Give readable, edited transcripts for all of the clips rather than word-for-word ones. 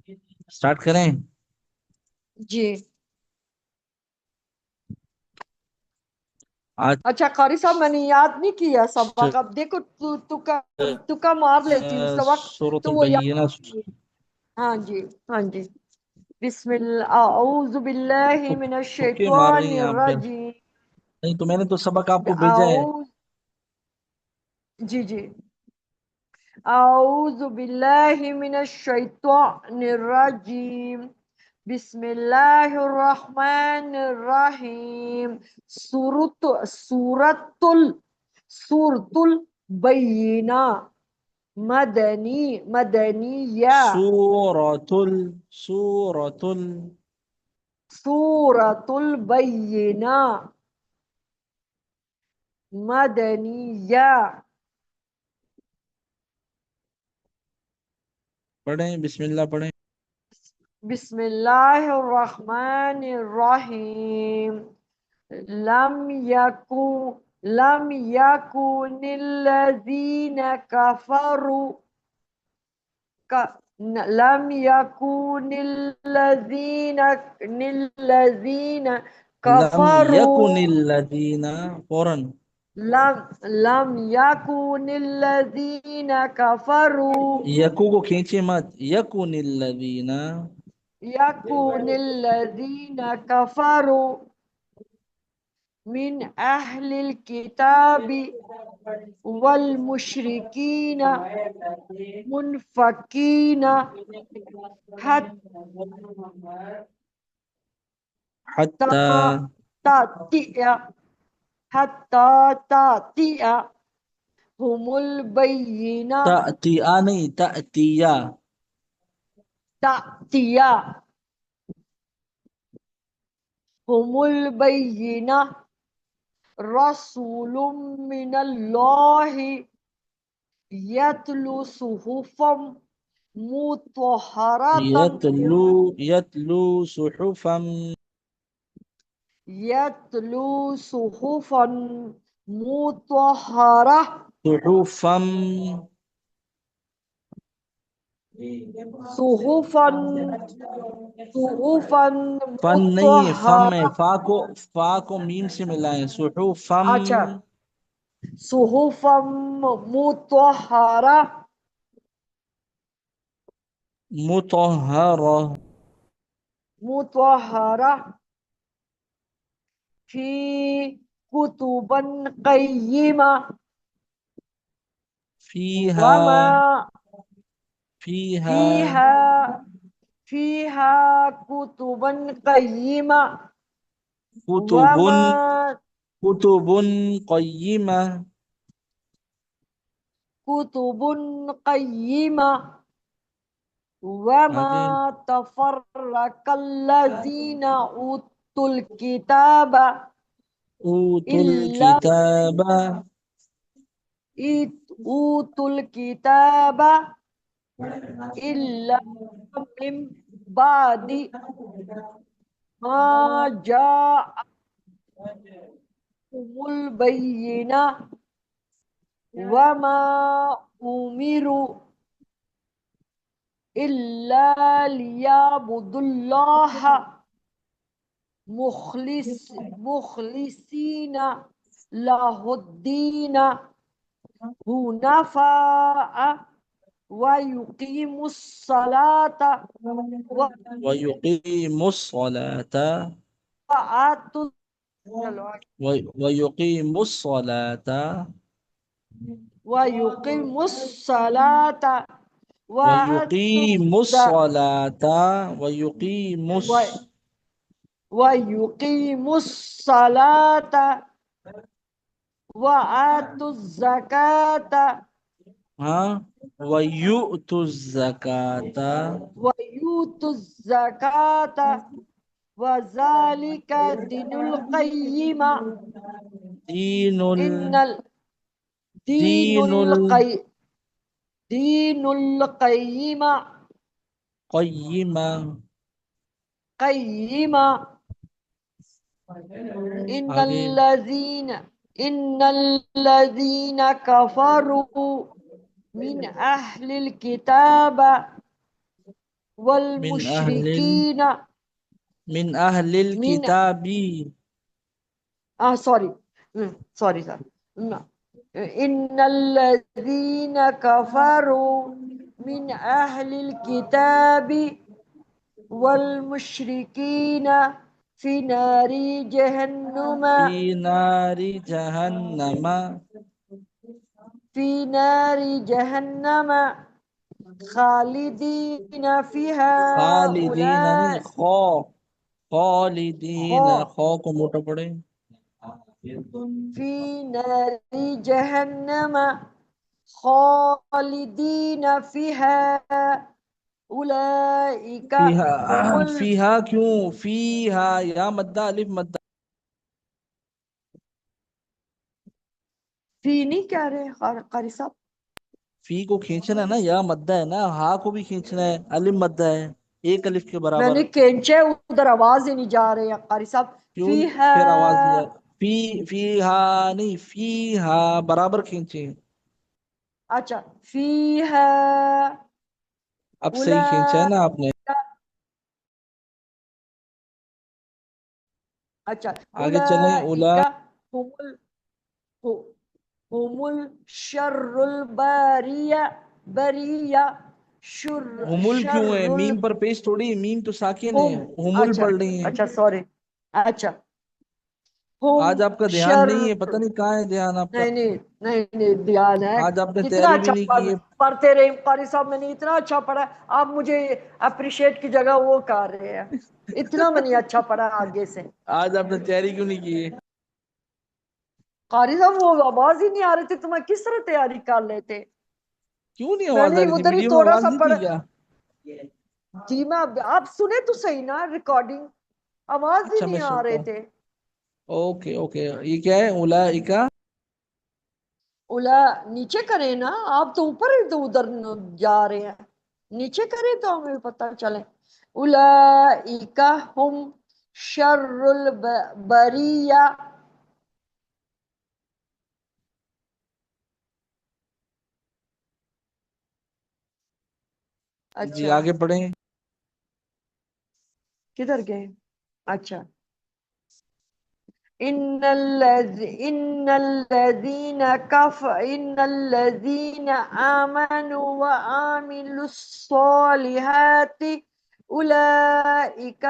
Start کریں؟ جی آج اچھا قاری صاحب میں نے یاد نہیں کیا سبق. اب دیکھو تکا مار لیتی ہوں سبق سورۃ تو وہ البینہ. یاد. ہاں جی ہاں جی. بسم اللہ اعوذ باللہ من تکے مار الشیطان رہی ہیں آپ پھر؟ الرجیم. نہیں تو میں نے تو سبق آپ کو بھیجا ہے. اعوذ جی جی. اعوذ باللہ من الشیطان الرجیم. بسم اللہ الرحمن الرحیم. سورۃ البینہ مدنیہ. سورۃ البینہ مدنیہ. پڑھیں، بسم اللہ پڑھیں. بسم اللہ الرحمن الرحیم. لم یکن الذین کفروا لم یکن الذین لم یکن کفروا الذین فوراً. لم یکن الذین کفروا یکو کو کھینچے مت. یکن الذین. یکن الذین کفروا من اہل الکتاب والمشرکین منفکین حتی حتی تأتیہم البینہ. تأتی نہیں تأتیہ. تأتیہم البینہ رسول من اللہ یتلو صحفا مطہرۃ یتلو صحفا یتلو صحفا مطہرہ صحفا صحفا فن نہیں ہے، فم ہے. مطہرہ. فا کو میم سے ملائیں. صحفا اچھا صحفا مطہرہ مطہرہ مطہرہ فی کتب قیمہ فیہا وما فیہا فیہا کتب قیمہ کتب وما کتب قیمہ. کتب قیمہ وما آگے تفرق الذین اوتوا الکتاب اوتوا الا الکتاب اوتوا الکتاب الا من بعد ما جاءتهم البینہ وما امروا الا لیعبدوا اللہ مخلصین لہ الدین حنفاء ویقیموا الصلاة ویقیم الصلاة وآتوا ویقیم الصلاة ويقيم الصلاة وآتوا ویقیم الصلاة ويقيم الصلاة وآتوا الزكاة ہاں ویؤتوا الزکاة ويؤتوا الزكاة وذلك دين القيمة. دین إن دین دين القيمة قیمہ. قيمة. آگے إن الذين كفروا من أهل الكتاب من أهل والمشركين من أهل من الكتاب. سوري سوري سوري إن الذين كفروا من أهل الكتاب والمشركين في نار جهنم في نار جهنم. في نار جهنم خالدين فيها خالدین نہیں، أولئك خالدین، خو کو موٹا پڑے. في نار جهنم خالدين فيها أولئك هم فیہا فیہا کیوں فیہا یا مدہ الف مدہ. في نہیں کہہ رہے قاری صاحب؟ فی کو کھینچنا ہے نا، یا مدہ ہے نا، ہا کو بھی کھینچنا ہے، الف مدہ ہے ایک الف کے میں برابر. نے کھینچے ادھر آواز ہی نہیں جا رہی ہے قاری صاحب. کیوں فی ہے پھر آواز نہیں آ فی فیہا نہیں، فیہا برابر کھینچے. اچھا فی ہے اب صحیح کھینچا ہے نا آپ نے. اچھا آگے چلیں. اولا اولئک هم الشر البریہ بریہ حمل کیوں ہے؟ شر میم پر پیش تھوڑی، میم تو ساکن ہے، ہم حمل اچھا پڑھ رہی ہیں. اچھا سوری اچھا ہم آج آپ کا دھیان شر نہیں ہے، پتہ نہیں کہاں ہے دھیان آپ کا. نہیں دھیان ہے. آج آپ نے کتنا تیاری بھی اچھا نہیں کی ہے. پڑھتے رہے قاری صاحب. میں نے اتنا اچھا پڑھا. آپ مجھے اپریشیٹ کی جگہ وہ کر رہے ہیں. اتنا میں نے اچھا پڑھا آگے سے. آج آپ نے تیاری کیوں نہیں کی ہے؟ قاری صاحب وہ آواز ہی نہیں آ رہی تھی تو میں کس طرح تیاری کر لیتے. کیوں نہیں میں آواز آ نے رہی تھی؟ ادھر ہی ویڈیو میں تھوڑا آواز سا نہیں پڑھا. تھی کیا؟ جی میں آپ سنے تو صحیح نا ریکارڈنگ. آواز ہی اچھا میں نہیں آ سنتا رہے ہوں. تھے. اوکے اوکے، یہ کیا ہے؟ اولئک. اولا نیچے کریں نا آپ تو اوپر ہی تو ادھر جا رہے ہیں. نیچے کریں تو ہمیں پتہ چلے. اولئک ہم شر البریہ. جی اچھا آگے پڑھیں. کدھر گئے؟ اچھا ان الذين آمنوا وعملوا الصالحات اولئك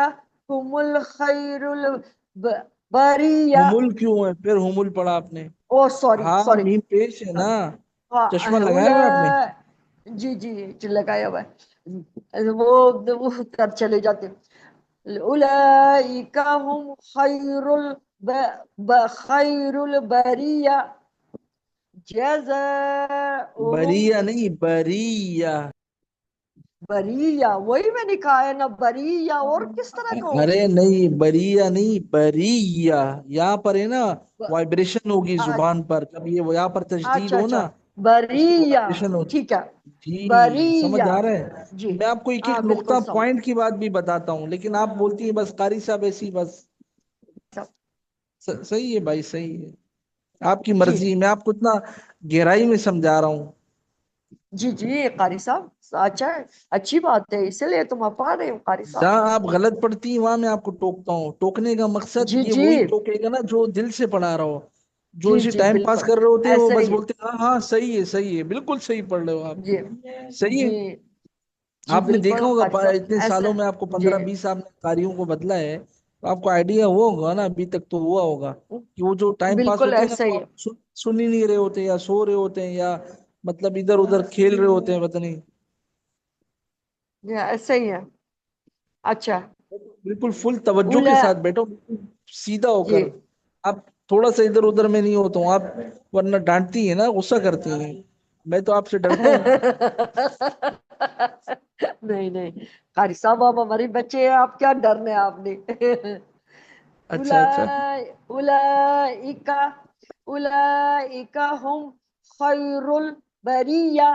هم الخير البریہ. حمل کیوں ہے؟ پھر حمل پڑھا آپ نے. او سوری ہاں سوری میم پیش ہے نا. چشمہ لگایا ہوا ہے آپ نے؟ جی جی لگایا ہوا ہے. وہ کر چلے جاتے. اولئک هم خیر البریہ جزاؤہم بریہ نہیں، بریہ. بریہ. وہی میں نے کہا ہے نا بریہ. اور کس طرح کا ارے ہوگی؟ نہیں، بریہ نہیں، بریہ. یہاں پر ہے نا وائبریشن ہوگی زبان پر، جب یہ یہاں پر تشدید اچھا ہو اچھا نا اس میں بریہ. وائبریشن ہوتی. ٹھیک ہے جی سمجھ بریہ. آ رہا ہے. جی میں آپ کو ایک ہاں ایک بالکل نقطہ سمجھ. پوائنٹ کی بات بھی بتاتا ہوں، لیکن آپ بولتی ہیں بس قاری صاحب ایسی بس. صحیح ہے بھائی، صحیح ہے، آپ کی جی مرضی. میں آپ کو اتنا گہرائی میں سمجھا رہا ہوں. جی جی قاری صاحب اچھا ہے. اچھی بات ہے اسی لیے تو میں پڑھ رہی ہوں قاری صاحب. جہاں آپ غلط پڑھتی ہیں وہاں میں آپ کو ٹوکتا ہوں. ٹوکنے کا مقصد جی یہ جی وہی ٹوکے گا نا جو دل سے پڑھا رہا ہو. جو جی اسی جی ٹائم پاس بالکل کر رہے ہوتے ہیں وہ ایسے بس ہی ہے. بولتے ہیں ہاں ہاں صحیح ہے صحیح ہے، بالکل صحیح پڑھ رہے ہو آپ. جی صحیح ہے. جی جی آپ نے دیکھا بالکل قاری ہوگا صاحب اتنے ایسے. سالوں میں آپ کو جی 15-20 آپ نے قاریوں کو بدلا ہے، تو آپ کو آئیڈیا ہوا ہوگا نا، ابھی تک تو ہوا ہوگا کہ وہ جو ٹائم پاس بالکل ہوتے ہیں نا ایسے وہ ہی آپ سن ہی نہیں رہے ہوتے، یا سو رہے ہوتے ہیں، یا مطلب ادھر ادھر کھیل رہے ہوتے ہیں، پتہ نہیں. ہے. ایسے ہی ہے. اچھا بالکل فل توجہ کے اولا ساتھ بیٹھو، سیدھا ہو جی کر. آپ تھوڑا سا ادھر ادھر میں نہیں ہوتا ہوں آپ، ورنہ ڈانٹتی ہیں نا، غصہ کرتی ہیں. میں تو آپ سے ڈرتا ہوں. نہیں نہیں قاری صاحب آپ ہمارے بچے ہیں. آپ کیا ڈرنے ہیں آپ نے. اچھا اچھا. اولئک اولئک هم خیر البریہ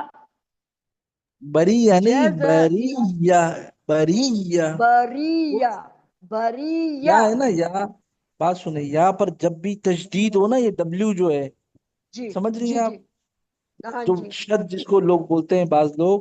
بریہ نہیں، جزا بریہ. بریہ. بریہ بریہ. یا ہے نا، یا بات سنیں، یہاں پر جب بھی تشدید ہو نا، یہ ڈبلیو جو ہے، جی سمجھ رہی جی ہیں آپ؟ جی ہاں جو جی شد جس کو لوگ بولتے ہیں بعض لوگ،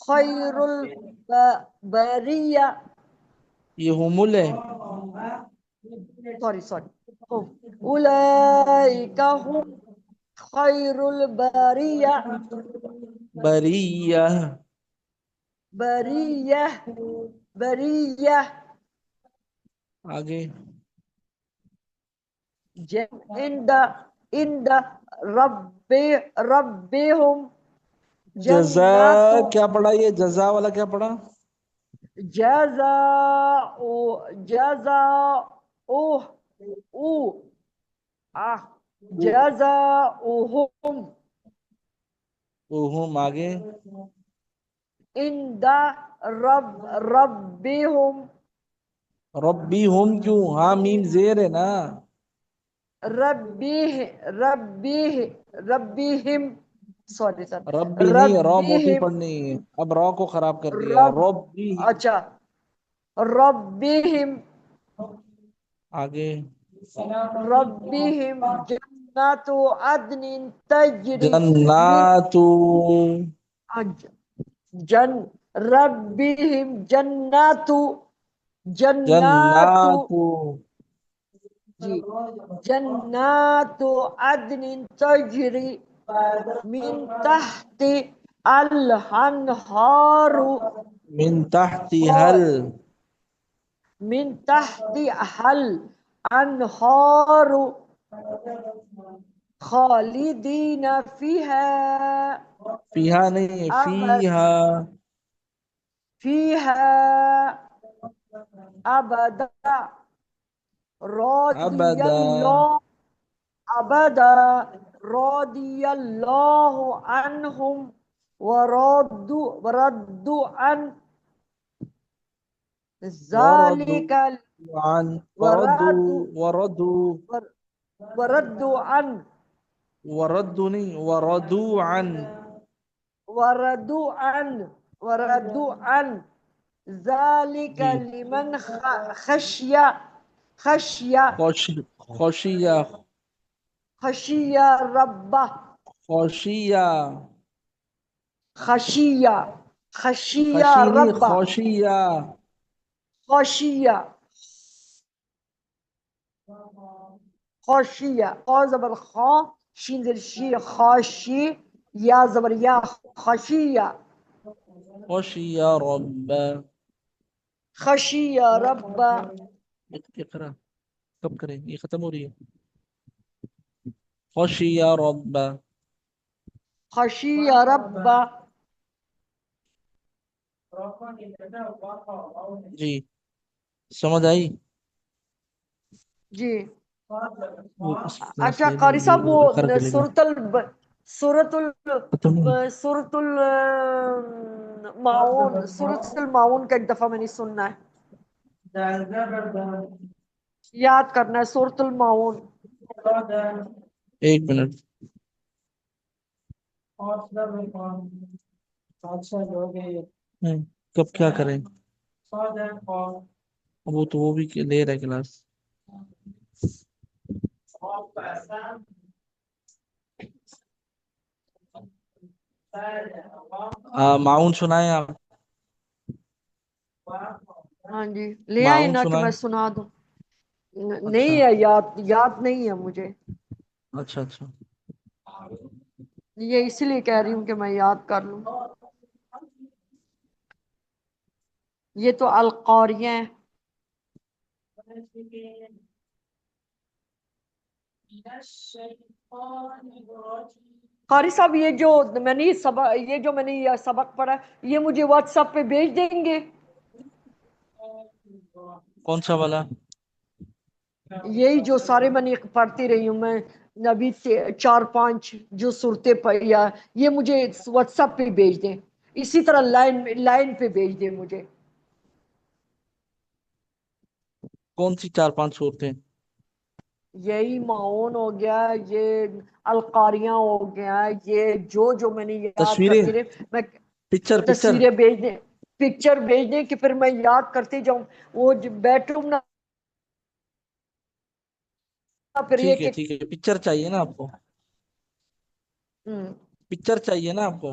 خیر البریہ، یہ ہمل ہے. سوری ہم، اولئک ہم خیر البریہ، بریہ. بریہ، بریہ، آگے. عند عند رب ربہم جنات، جزا کیا پڑھا؟ یہ جزا والا کیا پڑھا؟ جزاء جزاء او جزاؤہم اوہم. آگے. عند ربہم، ربی ہم کیوں؟ ہاں میم زیر ہے نا. ربہم، سوری سر، ربی نہیں، رو موٹی ربہم، پڑھنی ہے. اب رو کو خراب کر دیا. رب، ربی. اچھا، ربہم، آگے. ربہم جنات عدن تجری من جنات. جن ربہم جنات، جنات، جنات. جی، جنات عدن تجری من تحت الانہار، من تحت حل. من تحت الانہار خالدین فیہا فیہا نہیں ہے، ابد، فیہا. فیہا ابدا، رضی ابدا. اللہ، ابدا رضی اللہ عنہم وردوا عن وردوا ذالک، عن. وردوا وردوا. وردوا عن، وردوا نہیں، وردوا عن. وردوا عن، وردوا عن ذالک جی. لمن خشی، خشی، خوشیہ. خشی ربہ، خوشیہ. خشی، خشی خشی نہیں، ربہ، خوشیہ. خشی، خشی، خا زبر خا، شین زر شی، خاشی، یا زبر یا، خشیہ، خوشیہ رب. خشی ربہ، اقرا. کب کریں یہ ختم ہو رہی ہے؟ خوشیہ رب. خشی ربہ، جی. سمجھ آئی؟ جی. وہ اس کلاس اچھا لے لو، قاری یہ صاحب، وہ ریفر کرے گا. ختم نہیں. سورت المعون، سورت المعون کا ایک دفعہ میں نے سننا ہے، یاد کرنا ہے، سورت المعون. ایک منٹ. کب کیا کریں؟ وہ تو وہ بھی لے رہا ہے کلاس. معاون سنائیں آپ. ہاں جی، لے آئے معاون نا کہ سنائیں. میں سنا دوں. نہیں اچھا ہے، یاد نہیں ہے مجھے. اچھا. اچھا. یہ اسی لیے کہہ رہی ہوں کہ میں یاد کر لوں. یہ تو القاریہ ہیں. قاری صاحب، یہ جو میں نے یہ سبق پڑھا، یہ مجھے واٹس ایپ پہ بھیج دیں گے؟ کون سا والا؟ یہی جو سارے میں نے پڑھتی رہی ہوں میں ابھی، 4 5 جو صورتیں پڑھی، یہ مجھے واٹس ایپ پہ بھیج دیں. اسی طرح لائن پہ بھیج دیں مجھے. کون سی 4 5 صورتیں؟ یہی معون ہو گیا، یہ القاریاں ہو گیا، یہ جو میں نے یاد تصویریں. کرتی رہی میں. پکچر. تصویریں بھیج دیں، پکچر بھیج دیں کہ پھر میں یاد کرتی جاؤں. وہ بیڈ روم نہ، پھر یہ ٹھیک ہے کہ ٹھیک ہے. پکچر چاہیے نا آپ کو؟ پکچر چاہیے نا آپ کو؟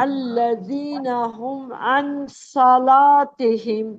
الذين هم عن صلاتهم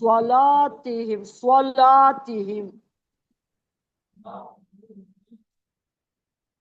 صلاتهم صلاتهم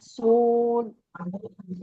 صون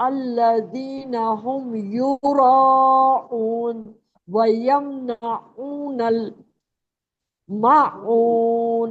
الذين هم يراءون ويمنعون الماعون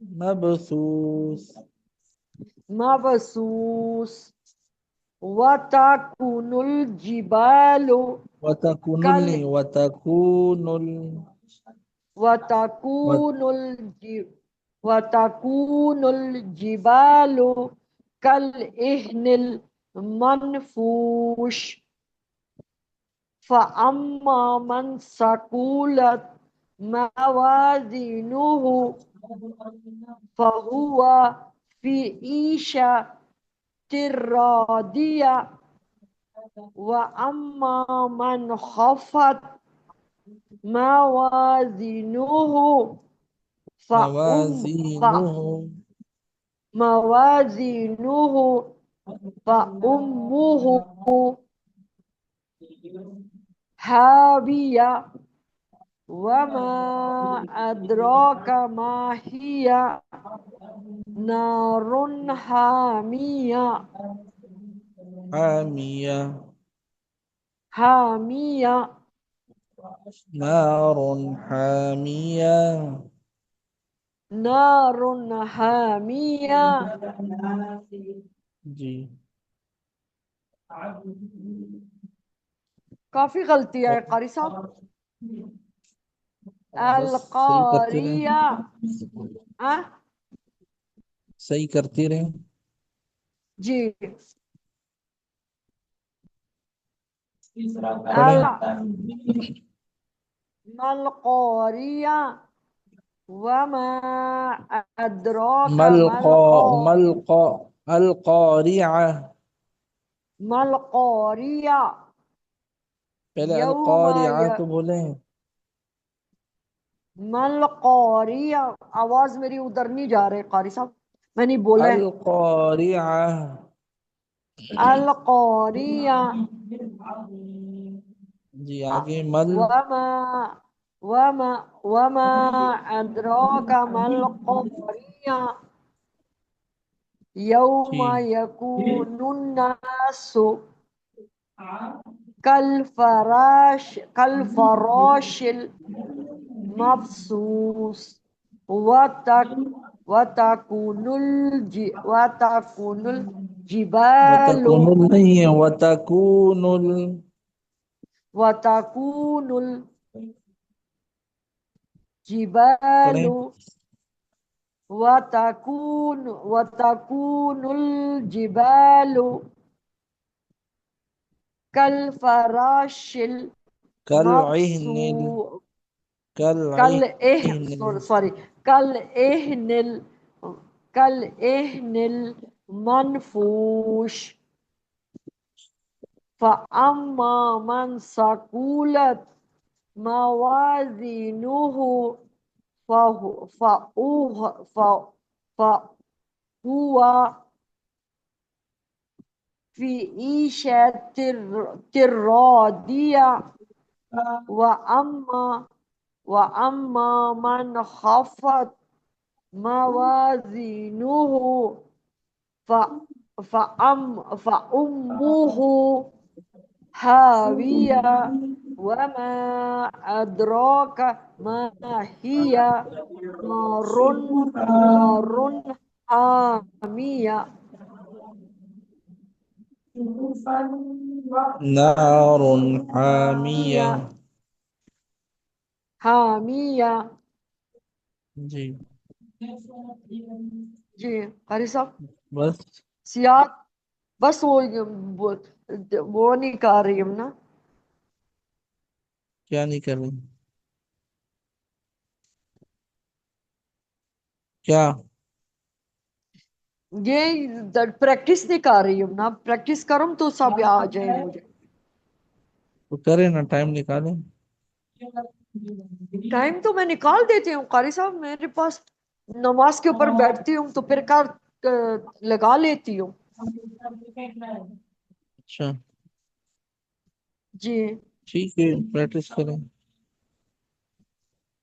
مبثوث مبسوس. وتكون الجبال وتكون كال وتكون وتكون الج وتكون الجبال كالإهن المنفوش. فأما من ثقلت موازينه فهو في عيشة راضية. وأما من خفت موازينه موازينه موازينه فأمه هاوية. وما أدراك ما هي نار حامية. حامية حامية. نار حامية. نار حامية. جی کافی غلطی ہے قاری صاحب. بس صحیح کرتے رہیں القاریہ. ہاں صحیح کرتے رہیں. جی. پڑھیں. القاریہ. وما أدراك مل ما القارعة. القارعة. ما القارعة. پہلے يوم القارعة تو بولیں. ما القارعة. آواز میری ادھر نہیں جا رہے قاری صاحب, میں نہیں بولا ہے. القارعة. القارعة. جی آگے مل. وما أدراك ما القارعة. يوم ٹھیک. يكون الناس كالفراش المبثوث. وتكون الجبال وتكون نہیں ہے وتكون الجبال پڑھیں. وتكون الجبال كالفراش كالعهن المبثوث. كالعهن سوري كالإهن المنفوش. فأما من ثقلت موازينه فهو في عيشة راضية. وأما من خفت موازينه فأمه هاوية. وما أدراك ما هي نار حامية. نار حامية. حامية. حامية. جی جی قاری صاحب بس. سیاق بس وہ نہیں کر رہی ہم نا. کیا نہیں کر رہی؟ کیا یہ پریکٹس نہیں کر رہی ہوں نا. پریکٹس کروں تو سب آ جائے مجھے. تو کریں نا, ٹائم نکالیں. ٹائم تو میں نکال دیتی ہوں قاری صاحب. میرے پاس نماز کے اوپر بیٹھتی ہوں تو پھر کر لگا لیتی ہوں. اچھا جی ٹھیک ہے, پریکٹس کریں.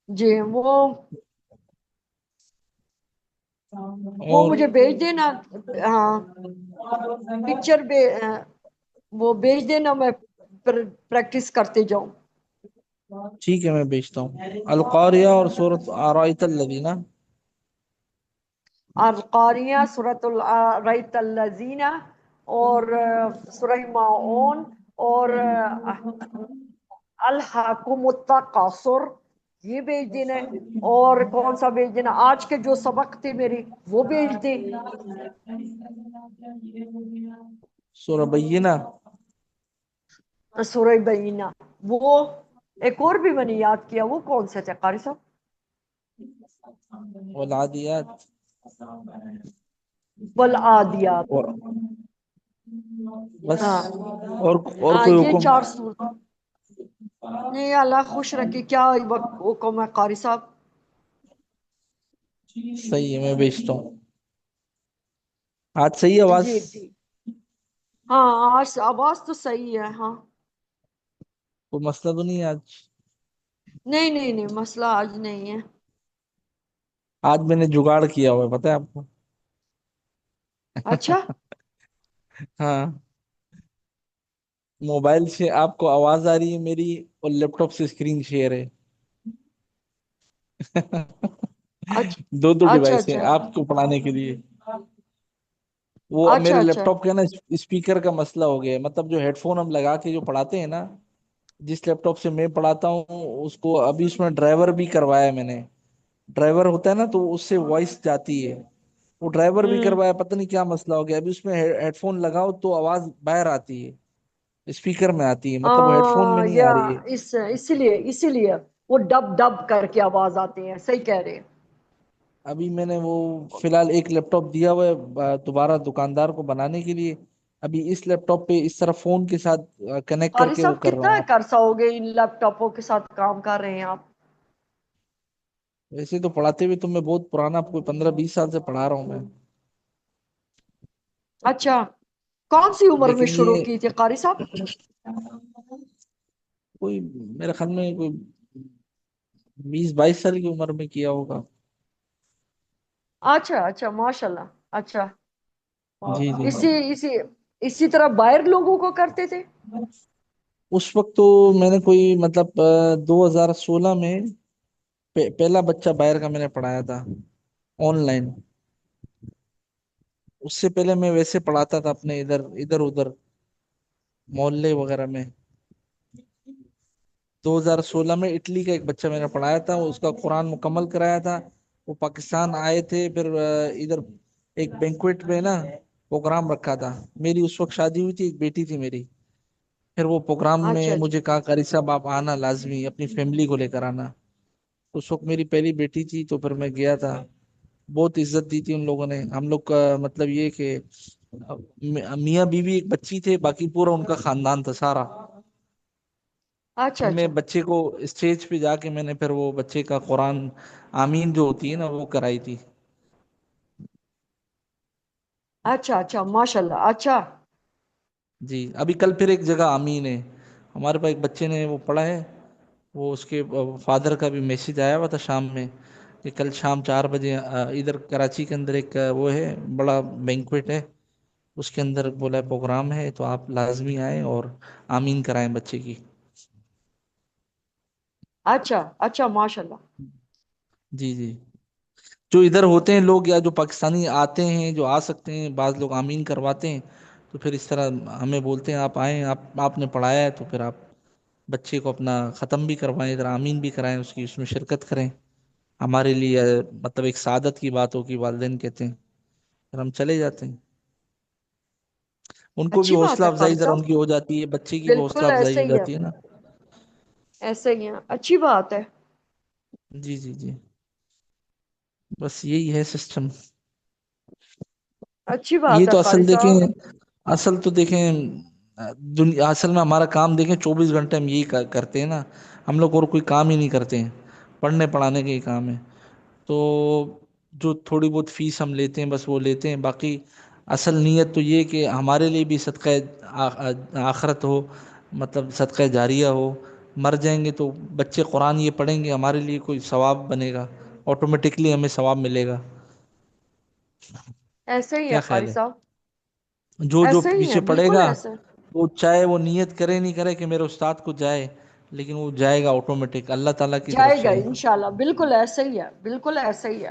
جی. وہ اور مجھے بھیج دینا. ہاں پکچر وہ بھیج دینا, میں پریکٹس کرتے جاؤں. ٹھیک ہے, میں بھیجتا ہوں. القاریہ اور سورۃ ارائیت الذی نا. القاریہ، سورۃ ریت الذین، اور سورہ ماعون، اور الحاکم التکاثر، یہ بھیج دینا ہے۔ اور کون سا بھیج دینا؟ آج کے جو سبق تھے میرے وہ بھیج دیں۔ سورہ بینہ، سورہ بینہ، وہ ایک اور بھی میں نے یاد کیا، وہ کون سے تھے قاری صاحب؟ والعادیات، والعادیات، اور بس، ہاں اور ہاں، کوئی یہ حکم؟ 4 صورت۔ نہیں، اللہ خوش رکھے، کیا حکم ہے قاری صاحب؟ صحیح ہے، میں بیچتا ہوں۔ آج صحیح ہے آواز؟ جی جی، ہاں آج آواز تو صحیح ہے، ہاں۔ کوئی مسئلہ تو نہیں ہے آج؟ نہیں نہیں نہیں، مسئلہ آج نہیں ہے۔ آج میں نے جگاڑ کیا ہوا ہے، پتہ ہے آپ کو؟ اچھا ہاں، موبائل سے آپ کو آواز آ رہی ہے میری، اور لیپ ٹاپ سے اسکرین شیئر ہے۔ اچھا دو دو اچھا ڈیوائس ہیں اچھا آپ کو پڑھانے کے لیے۔ وہ اب اچھا میرے لیپ اچھا ٹاپ کے نا اسپیکر کا مسئلہ ہو گیا ہے، مطلب جو ہیڈ فون ہم لگا کے جو پڑھاتے ہیں نا، جس لیپ ٹاپ سے میں پڑھاتا ہوں اس کو ابھی اس میں ڈرائیور بھی کروایا ہے میں نے۔ ڈرائیور ہوتا ہے نا تو اس سے وائس جاتی ہے، وہ ڈرائیور بھی ہوں کروایا، پتہ نہیں کیا مسئلہ ہو گیا، ابھی اس میں ہیڈ فون لگاؤ تو آواز باہر آتی ہے، اسپیکر میں آتی ہے، مطلب وہ ہیڈ فون میں نہیں یا آ رہی ہے۔ اسی لیے وہ ڈب ڈب کر کے آواز آتی ہے، صحیح کہہ رہے ہیں۔ ابھی میں نے وہ فی الحال ایک لیپ ٹاپ دیا ہوا ہے دوبارہ دکاندار کو بنانے کے لیے، ابھی اس لیپ ٹاپ پہ اس طرح فون کے ساتھ کنیکٹ کر قاری کے وہ صاحب کر رہا کتنا ہوں آپ۔ عرصہ ہو گئے ان لیپ ٹاپوں کے ساتھ کام کر رہے ہیں آپ؟ ویسے تو پڑھاتے ہوئے تو میں بہت پرانا، کوئی 15-20 سال سے پڑھا رہا ہوں میں، اچھا، کون سی عمر میں لیکن شروع یہ کی تھی قاری صاحب؟ کوئی میرے خیال میں کوئی 20-22 سال کی عمر میں کیا ہوگا۔ اچھا اچھا، ماشاء اللہ، اچھا۔ جی جی، اسی اسی اسی طرح باہر لوگوں کو کرتے تھے؟ اس وقت تو میں نے کوئی مطلب 2016 میں پہلا بچہ باہر کا میں نے پڑھایا تھا آن لائن۔ اس سے پہلے میں ویسے پڑھاتا تھا اپنے ادھر ادھر ادھر محلے وغیرہ میں۔ 2016 میں اٹلی کا ایک بچہ میں نے پڑھایا تھا، اس کا قرآن مکمل کرایا تھا۔ وہ پاکستان آئے تھے، پھر ادھر ایک بینکویٹ میں نا پروگرام رکھا تھا، میری اس وقت شادی ہوئی تھی، ایک بیٹی تھی میری، پھر وہ پروگرام میں اچھا جی، مجھے کہا قاری صاحب آپ آنا لازمی، اپنی فیملی کو لے کر آنا۔ اس وقت میری پہلی بیٹی تھی تو پھر میں گیا تھا، بہت عزت دی تھی ان لوگوں نے ہم لوگ کا، مطلب یہ کہ میاں بیوی ایک بچی تھے، باقی پورا ان کا خاندان تھا سارا۔ اچھا پھر میں اچھا بچے کو اسٹیج پہ جا کے میں نے پھر وہ بچے کا قرآن آمین جو ہوتی ہے نا وہ کرائی تھی۔ اچھا اچھا، ماشاء اللہ، اچھا جی، ابھی کل پھر ایک جگہ آمین ہے، ہمارے پاس ایک بچے نے وہ پڑھا ہے، وہ اس کے فادر کا بھی میسج آیا ہوا تھا شام میں کہ کل شام 4 بجے ادھر کراچی کے اندر ایک وہ ہے بڑا بینکویٹ ہے، اس کے اندر بولا پروگرام ہے تو آپ لازمی آئیں اور آمین کرائیں بچے کی۔ اچھا اچھا، ماشاء اللہ، جی جی، جو ادھر ہوتے ہیں لوگ یا جو پاکستانی آتے ہیں جو آ سکتے ہیں، بعض لوگ آمین کرواتے ہیں، تو پھر اس طرح ہمیں بولتے ہیں آپ آئیں، آپ نے پڑھایا ہے تو پھر آپ بچے کو اپنا ختم بھی کروائیں، ادھر آمین بھی کرائیں، اس کی اس میں شرکت کریں، ہمارے لیے مطلب ایک سعادت کی بات ہو کہ والدین کہتے ہیں، پھر ہم چلے جاتے ہیں، ان کو بھی اچھی بات حوصلہ ہے افزائی قاری ذرا صاحب، ان کی ہو جاتی ہے، بچے کی بھی حوصلہ بالکل افزائی ایسے ہو ہی ہے، جاتی ہے نا۔ ایسے ہی ہے، اچھی بات ہے، جی جی جی، بس یہی ہے سسٹم۔ اچھی یہ بات ہے تو قاری اصل دیکھیں، صاحب۔ اصل تو دیکھیں دنیا، اصل میں ہمارا کام دیکھیں 24 گھنٹے ہم یہی کرتے ہیں نا، ہم لوگ اور کوئی کام ہی نہیں کرتے ہیں، پڑھنے پڑھانے کا ہی کام ہے، تو جو تھوڑی بہت فیس ہم لیتے ہیں بس وہ لیتے ہیں، باقی اصل نیت تو یہ کہ ہمارے لیے بھی صدقہ آخرت ہو، مطلب صدقہ جاریہ ہو، مر جائیں گے تو بچے قرآن یہ پڑھیں گے، ہمارے لیے کوئی ثواب بنے گا، آٹومیٹکلی ہمیں ثواب ملے گا۔ ایسے ہی ہے کیا قاری خیال ہے؟ صاحب، جو ایسے ہی ہے، پیچھے پڑے بالکل گا ایسے، وہ چاہے وہ نیت کرے نہیں کرے کہ میرے استاد کو جائے، لیکن وہ جائے گا آٹومیٹک، اللہ تعالیٰ کی طرف جائے سے گا ہے۔ انشاءاللہ، بالکل ایسے ہی ہے، بالکل ایسے ہی ہے،